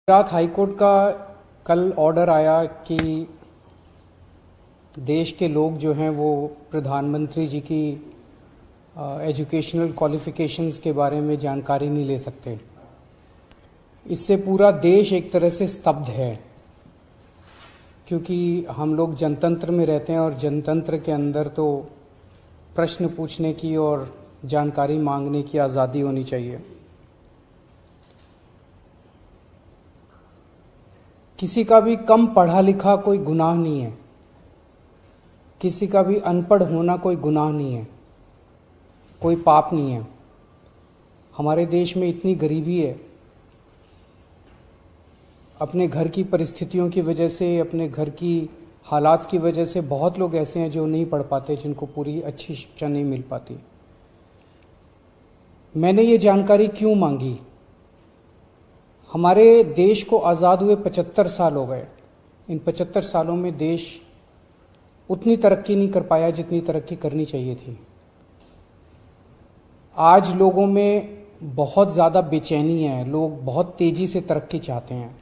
Gujarat high court का कल order आया कि देश के लोग जो हैं वो प्रधानमंत्री जी की एजुकेशनल क्वालिफिकेशंस के बारे में जानकारी नहीं ले सकते। इससे पूरा देश एक तरह से स्तब्ध है, क्योंकि हम लोग जनतंत्र में रहते हैं और जनतंत्र के अंदर तो प्रश्न पूछने की और जानकारी मांगने की आज़ादी होनी चाहिए। किसी का भी कम पढ़ा लिखा कोई गुनाह नहीं है, किसी का भी अनपढ़ होना कोई गुनाह नहीं है, कोई पाप नहीं है। हमारे देश में इतनी गरीबी है, अपने घर की परिस्थितियों की वजह से, अपने घर की हालात की वजह से बहुत लोग ऐसे हैं जो नहीं पढ़ पाते, जिनको पूरी अच्छी शिक्षा नहीं मिल पाती। मैंने ये जानकारी क्यों मांगी? हमारे देश को आज़ाद हुए 75 साल हो गए। इन 75 सालों में देश उतनी तरक्की नहीं कर पाया जितनी तरक्की करनी चाहिए थी। आज लोगों में बहुत ज़्यादा बेचैनी है, लोग बहुत तेज़ी से तरक्की चाहते हैं।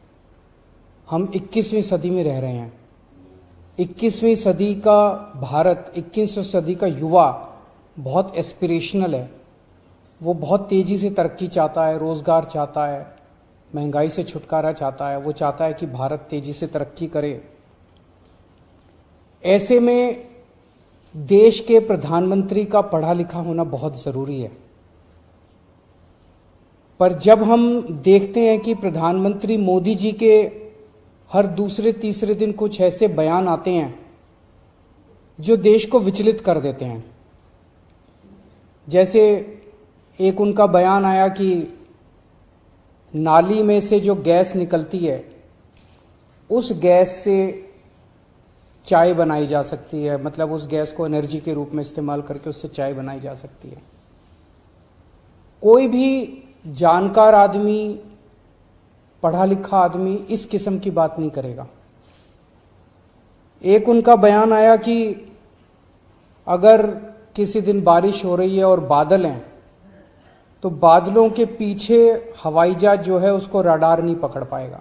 हम 21वीं सदी में रह रहे हैं। 21वीं सदी का भारत, 21वीं सदी का युवा बहुत एस्पिरेशनल है। वो बहुत तेज़ी से तरक्की चाहता है, रोज़गार चाहता है, महंगाई से छुटकारा चाहता है। वो चाहता है कि भारत तेज़ी से तरक्की करे। ऐसे में देश के प्रधानमंत्री का पढ़ा लिखा होना बहुत ज़रूरी है। पर जब हम देखते हैं कि प्रधानमंत्री मोदी जी के हर दूसरे तीसरे दिन कुछ ऐसे बयान आते हैं जो देश को विचलित कर देते हैं। जैसे एक उनका बयान आया कि नाली में से जो गैस निकलती है, उस गैस से चाय बनाई जा सकती है, मतलब उस गैस को एनर्जी के रूप में इस्तेमाल करके उससे चाय बनाई जा सकती है। कोई भी जानकार आदमी, पढ़ा लिखा आदमी इस किस्म की बात नहीं करेगा। एक उनका बयान आया कि अगर किसी दिन बारिश हो रही है और बादल हैं, तो बादलों के पीछे हवाई जहाज जो है उसको रडार नहीं पकड़ पाएगा।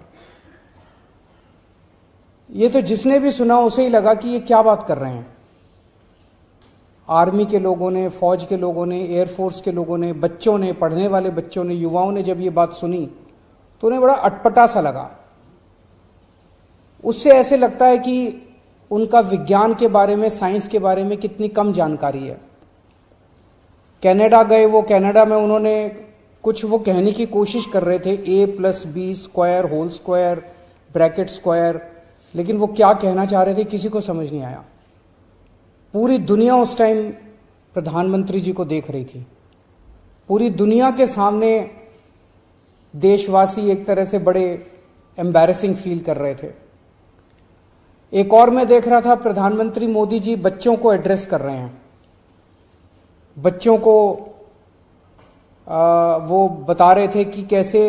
ये तो जिसने भी सुना उसे ही लगा कि ये क्या बात कर रहे हैं। आर्मी के लोगों ने, फौज के लोगों ने, एयरफोर्स के लोगों ने, बच्चों ने, पढ़ने वाले बच्चों ने, युवाओं ने जब ये बात सुनी तो उन्हें बड़ा अटपटा सा लगा। उससे ऐसे लगता है कि उनका विज्ञान के बारे में, साइंस के बारे में कितनी कम जानकारी है। कनाडा गए, वो कनाडा में उन्होंने कुछ वो कहने की कोशिश कर रहे थे, a+b² whole square bracket square, लेकिन वो क्या कहना चाह रहे थे किसी को समझ नहीं आया। पूरी दुनिया उस टाइम प्रधानमंत्री जी को देख रही थी। पूरी दुनिया के सामने देशवासी एक तरह से बड़े एम्बैरेसिंग फील कर रहे थे। एक और मैं देख रहा था, प्रधानमंत्री मोदी जी बच्चों को एड्रेस कर रहे हैं। बच्चों को वो बता रहे थे कि कैसे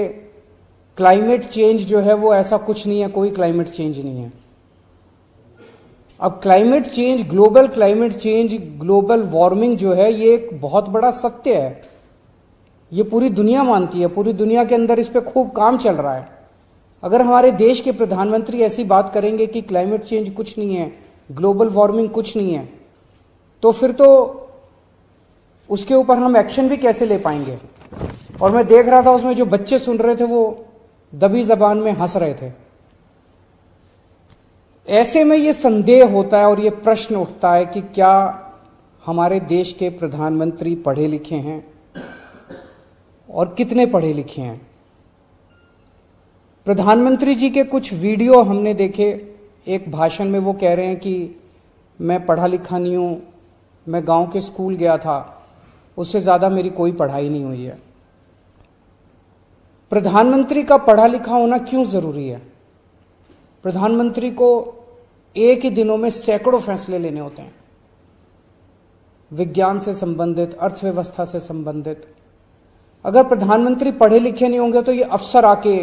क्लाइमेट चेंज जो है वो ऐसा कुछ नहीं है, कोई क्लाइमेट चेंज नहीं है। अब climate change, global climate change, global warming जो है ये एक बहुत बड़ा सत्य है। ये पूरी दुनिया मानती है, पूरी दुनिया के अंदर इस पे खूब काम चल रहा है। अगर हमारे देश के प्रधानमंत्री ऐसी बात करेंगे कि क्लाइमेट चेंज कुछ नहीं है, ग्लोबल वार्मिंग कुछ नहीं है, तो फिर तो उसके ऊपर हम एक्शन भी कैसे ले पाएंगे। और मैं देख रहा था उसमें जो बच्चे सुन रहे थे वो दबी जबान में हंस रहे थे। ऐसे में ये संदेह होता है और ये प्रश्न उठता है कि क्या हमारे देश के प्रधानमंत्री पढ़े लिखे हैं और कितने पढ़े लिखे हैं। प्रधानमंत्री जी के कुछ वीडियो हमने देखे। एक भाषण में वो कह रहे हैं कि मैं पढ़ा लिखा नहीं हूं, मैं गांव के स्कूल गया था, उससे ज्यादा मेरी कोई पढ़ाई नहीं हुई है। प्रधानमंत्री का पढ़ा लिखा होना क्यों जरूरी है? प्रधानमंत्री को एक ही दिनों में सैकड़ों फैसले लेने होते हैं, विज्ञान से संबंधित, अर्थव्यवस्था से संबंधित। अगर प्रधानमंत्री पढ़े लिखे नहीं होंगे तो ये अफसर आके,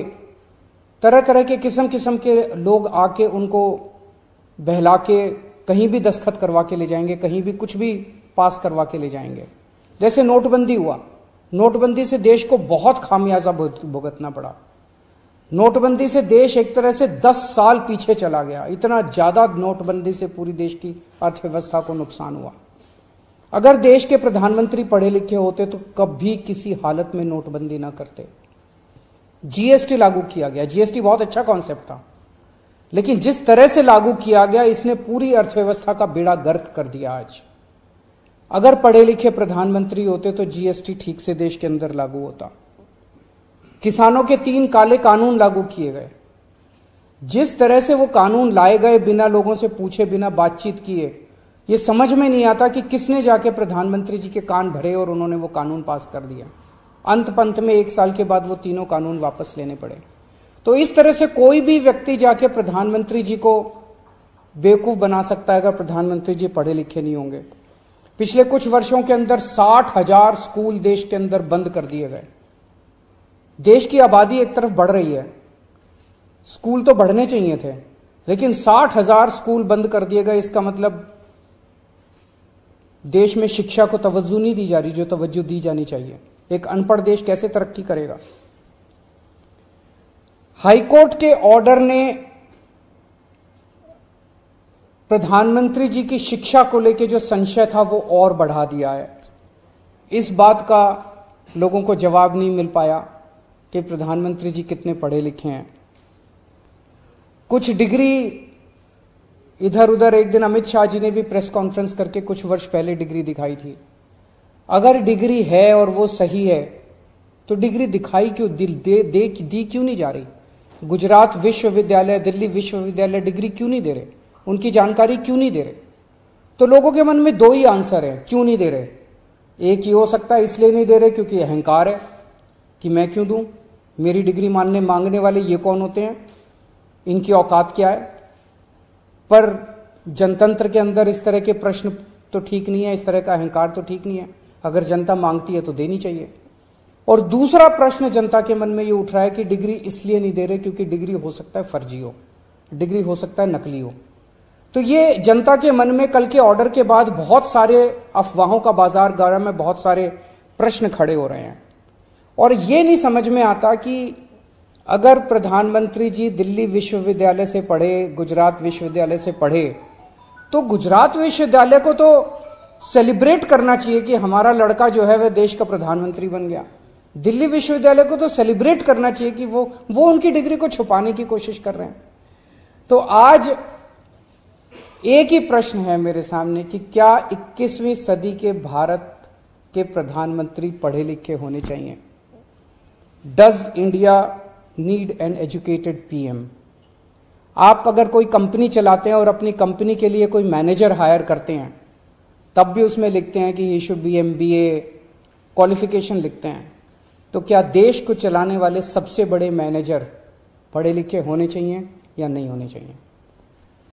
तरह तरह के किस्म किस्म के लोग आके उनको बहला के कहीं भी दस्तखत करवा के ले जाएंगे, कहीं भी कुछ भी पास करवा के ले जाएंगे। जैसे नोटबंदी हुआ, नोटबंदी से देश को बहुत खामियाजा भुगतना पड़ा। नोटबंदी से देश एक तरह से 10 साल पीछे चला गया। इतना ज्यादा नोटबंदी से पूरी देश की अर्थव्यवस्था को नुकसान हुआ। अगर देश के प्रधानमंत्री पढ़े लिखे होते तो कभी किसी हालत में नोटबंदी ना करते। जीएसटी लागू किया गया, जीएसटी बहुत अच्छा कॉन्सेप्ट था, लेकिन जिस तरह से लागू किया गया इसने पूरी अर्थव्यवस्था का बेड़ा गर्क कर दिया। आज अगर पढ़े लिखे प्रधानमंत्री होते तो जीएसटी ठीक से देश के अंदर लागू होता। किसानों के 3 काले कानून लागू किए गए। जिस तरह से वो कानून लाए गए, बिना लोगों से पूछे, बिना बातचीत किए, ये समझ में नहीं आता कि किसने जाके प्रधानमंत्री जी के कान भरे और उन्होंने वो कानून पास कर दिया। अंत पंत में 1 साल के बाद वो तीनों कानून वापस लेने पड़े। तो इस तरह से कोई भी व्यक्ति जाके प्रधानमंत्री जी को बेवकूफ बना सकता है अगर प्रधानमंत्री जी पढ़े लिखे नहीं होंगे। पिछले कुछ वर्षों के अंदर 60,000 स्कूल देश के अंदर बंद कर दिए गए। देश की आबादी एक तरफ बढ़ रही है, स्कूल तो बढ़ने चाहिए थे, लेकिन 60,000 स्कूल बंद कर दिए गए। इसका मतलब देश में शिक्षा को तवज्जो नहीं दी जा रही जो तवज्जो दी जानी चाहिए। एक अनपढ़ देश कैसे तरक्की करेगा? हाईकोर्ट के ऑर्डर ने प्रधानमंत्री जी की शिक्षा को लेकर जो संशय था वो और बढ़ा दिया है। इस बात का लोगों को जवाब नहीं मिल पाया कि प्रधानमंत्री जी कितने पढ़े लिखे हैं। कुछ डिग्री इधर उधर, एक दिन अमित शाह जी ने भी प्रेस कॉन्फ्रेंस करके कुछ वर्ष पहले डिग्री दिखाई थी। अगर डिग्री है और वो सही है तो डिग्री दिखाई क्यों दी क्यों नहीं जा रही? गुजरात विश्वविद्यालय, दिल्ली विश्वविद्यालय डिग्री क्यों नहीं दे रहे? उनकी जानकारी क्यों नहीं दे रहे? तो लोगों के मन में 2 ही आंसर है क्यों नहीं दे रहे। एक ही हो सकता है इसलिए नहीं दे रहे क्योंकि अहंकार है कि मैं क्यों दूं, मेरी डिग्री मांगने वाले ये कौन होते हैं, इनकी औकात क्या है। पर जनतंत्र के अंदर इस तरह के प्रश्न तो ठीक नहीं है, इस तरह का अहंकार तो ठीक नहीं है। अगर जनता मांगती है तो देनी चाहिए। और दूसरा प्रश्न जनता के मन में ये उठ रहा है कि डिग्री इसलिए नहीं दे रहे क्योंकि डिग्री हो सकता है फर्जी हो, डिग्री हो सकता है नकली हो। तो ये जनता के मन में कल के ऑर्डर के बाद बहुत सारे अफवाहों का बाजार गर्म में, बहुत सारे प्रश्न खड़े हो रहे हैं। और ये नहीं समझ में आता कि अगर प्रधानमंत्री जी दिल्ली विश्वविद्यालय से पढ़े, गुजरात विश्वविद्यालय से पढ़े, तो गुजरात विश्वविद्यालय को तो सेलिब्रेट करना चाहिए कि हमारा लड़का जो है वह देश का प्रधानमंत्री बन गया। दिल्ली विश्वविद्यालय को तो सेलिब्रेट करना चाहिए कि वो उनकी डिग्री को छुपाने की कोशिश कर रहे हैं। तो आज एक ही प्रश्न है मेरे सामने कि क्या 21वीं सदी के भारत के प्रधानमंत्री पढ़े लिखे होने चाहिए? Does India need an educated PM? आप अगर कोई कंपनी चलाते हैं और अपनी कंपनी के लिए कोई मैनेजर हायर करते हैं, तब भी उसमें लिखते हैं कि he should be MBA qualification लिखते हैं। तो क्या देश को चलाने वाले सबसे बड़े मैनेजर पढ़े लिखे होने चाहिए या नहीं होने चाहिए?